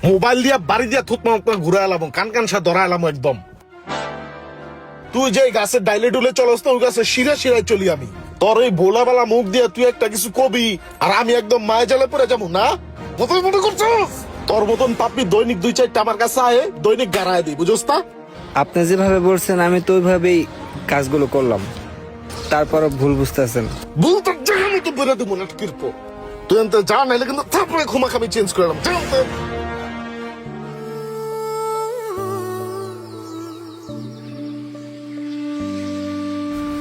Mobile দিয়া বাড়ি দিয়া থুতমা ঘুরে এলাম, কান কান সা ধরা এলাম একদম। তুই যে গাছের ডাইলে ডুলে চলস না, ওই গাছে শিরা শিরায় চলি আমি। তোর এই ভোলাবালা মুখ দিয়া তুই একটা কিছু কবি আর আমি একদম মায়া জালে পড়ে যাবো না, মনে করছিস? তোর মতন পাপি দৈনিক 2-4টা আমার কাছে আয়ে দৈনিক গাড়ায় দিই, বুঝোস না? আপনি যেভাবে বলছেন আমি তো ওইভাবেই কাজগুলো করলাম, তারপরও ভুল বুঝতেছেন। ভুল তোর জায়গা মতো বেরো দেবো না কিরপো। তুই আনতে যা, নাইলে কিন্তু তারপরে ঘুমাক আমি চেঞ্জ করলাম, জানতে।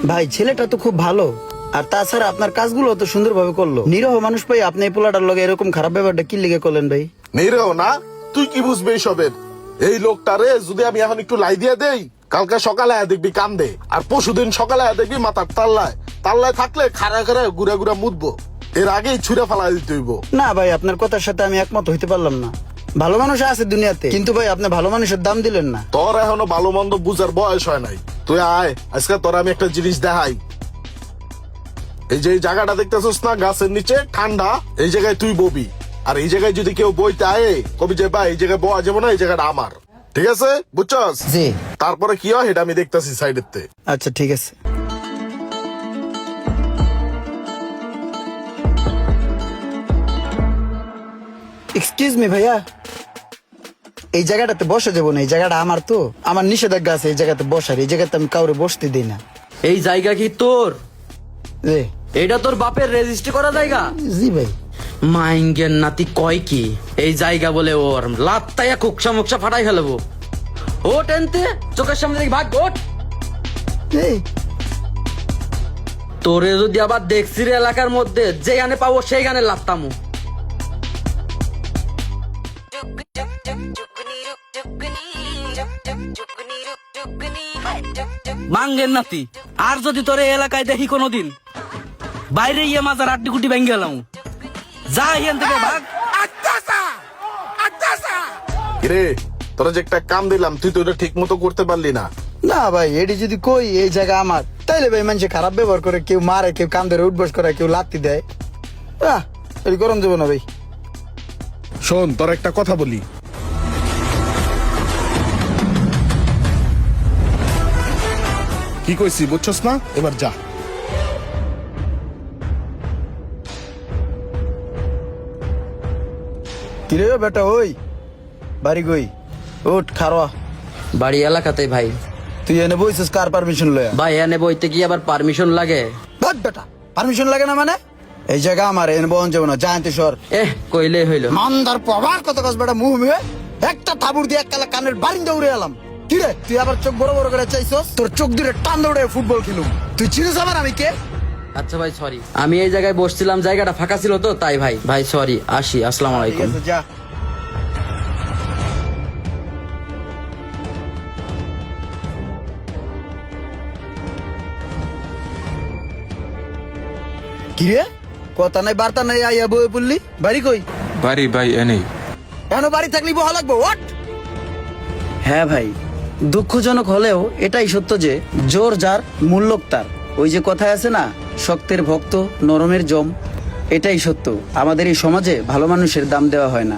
ভাই ছেলেটা তো খুব ভালো, আর তাছাড়া আপনার কাজগুলো তো সুন্দরভাবে করলো। নিরহ মানুষ পাই আপনি এই পোলাটার লগে এরকম খারাপ ব্যাপারটা কি লিগে করলেন ভাই? নিরেও না, তুই কি বুঝবি এইসবের? এই লোকটারে যদি আমি এখন একটু লাই দিয়ে দেই, কালকে সকালে আয়া দেখবি কান্দে, আর পরশুদিন সকালে আয়া দেখবি মাথার তাল্লায় থাকলে খাড়া খাড়া গুড়া গুড়া মুদবো। এর আগেই ছুঁড়ে ফেলা দিতে হইব। না ভাই, আপনার কথার সাথে আমি একমত হইতে পারলাম না। ভালো মানুষ আছে দুনিয়াতে, কিন্তু ভাই আপনি ভালো মানুষের দাম দিলেন না। তোর এখনো ভালো মন্দ বুঝার বয়স হয় নাই। তুই আয়, আজকে তোর আমি একটা জিনিস দেখাই। এই যে এই জায়গাটা দেখতেছিস না, গাছের নিচে ঠান্ডা, এই জায়গায় তুই ববি। আর এই জায়গায় যদি কেউ বইতে আয়ে কবি যে ভাই এই জায়গায় বয়া যাবো না, এই জায়গাটা আমার, ঠিক আছে? বুঝছস? জি। তারপরে কি হয় এটা আমি দেখতেছি সাইডের তে। আচ্ছা ঠিক আছে। এক্সকিউজ মি ভাইয়া, এই জায়গাটাতে বসে যাবো না, এই জায়গাটা আমার, তো আমার নিষেধাজ্ঞা আছে এই জায়গাতে বসার। এই জায়গাতে আমি কাউরে বসতে দিই না। এই জায়গা কি তোর? জি। এটা তোর বাপের রেজিস্ট্রি করা জায়গা? জি ভাই। মাইঙ্গের নাতি কয় কি এই জায়গা বলে ওর লাত্তাইয়া কুকসা মুকসা ফাটাই ফেলবো। ও টেনতে চোখের সামনে দেখি ভাগ ওঠ। এই, তোরে যদি আবার দেখছি রে এলাকার মধ্যে, যে গানে পাবো সেই গানে লাত্তামু। মাঙ্গের নাতি, আর যদি তোর এই এলাকায় দেখি কোনোদিন, বাইরে ইয়ে মাজার আড্ডি কুটি ভেঙে গেলাম। যা এখান থেকে ভাগ। রে তোরা যে একটা কাম দিলাম, তুই তো এটা ঠিক মতো করতে পারলি না। না ভাই, এটি যদি কই এই জায়গা আমার, তাইলে ভাই মানুষে খারাপ ব্যবহার করে, কেউ মারে, কেউ কান ধরে উঠবস করে, কেউ লাত্তি দেয়। এটি গরম যাবো না ভাই। শোন, তোর একটা কথা বলি। কি কইছি বুঝছস না? এবার যা। কিরে বেটা, ওই বাড়ি গই, উঠ খারোয়া। বাড়ি এলাকাতে ভাই। তুই এনে বইছিস কার পারমিশন লয়া? ভাই এনে বইতে কি আবার পারমিশন লাগে? বাদ বেটা, পারমিশন লাগে না মানে? এই জায়গা আমার, এনে বহন যাবো না, জানতে সর। কইলে হইলো। মানদার পবার কত কাজ বেটা, মুহ মুহে একটা থাবুর দিয়ে এককালা কানের বারিন্দা উড়ে এলাম। কিরে তুই আবার চোখ বড় বড় করে চাইছস? তোর চোখ দূরে টান দৌড়ে ফুটবল খেলুম। তুই চিনিস আমার আমি কে? আচ্ছা ভাই সরি, আমি এই জায়গায় বসছিলাম, জায়গাটা ফাঁকা ছিল তো তাই। ভাই সরি, আসি, আসসালামু ঠিক আলাইকুম। আছে যা। কিরে কথা নাই বার্তা নাই, আইয়া বয়ে পড়লি। বাড়ি কই? বাড়ি ভাই এনেই। কেন বাড়ি থাকলি বহা লাগবো? ওয়াট? হ্যাঁ ভাই, দুঃখজনক হলেও এটাই সত্য যে জোর যার মূল্যক তার। ওই যে কথায় আছে না, শক্তের ভক্ত নরমের জম। এটাই সত্য, আমাদের এই সমাজে ভালো মানুষের দাম দেওয়া হয় না।